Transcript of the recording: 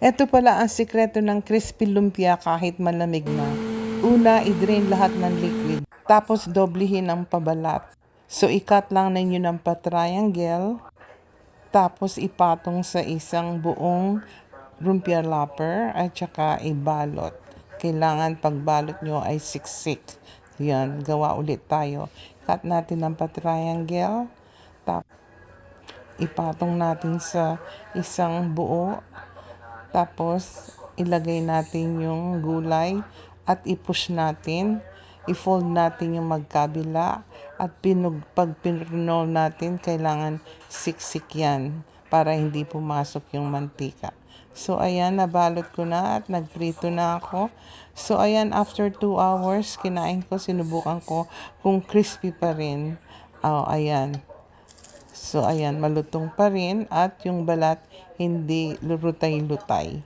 Ito pala ang sikreto ng crispy lumpia kahit malamig na. Una, i-drain lahat ng liquid. Tapos, doblehin ang pabalat. So, ikat lang ninyo ng pa-triangle. Tapos, ipatong sa isang buong lumpia wrapper at saka ibalot. Kailangan pagbalot nyo ay siksik. Yan, gawa ulit tayo. Cut natin ng pa-triangle. Tapos, ipatong natin sa isang buo. Tapos, ilagay natin yung gulay at i-push natin. I-fold natin yung magkabila at pag pinroll natin, kailangan siksik yan para hindi pumasok yung mantika. So, ayan, nabalot ko na at nagprito na ako. So, ayan, after 2 hours, kinain ko, sinubukan ko kung crispy pa rin. Oh, ayan. So, ayan, malutong pa rin at yung balat hindi lutay-lutay.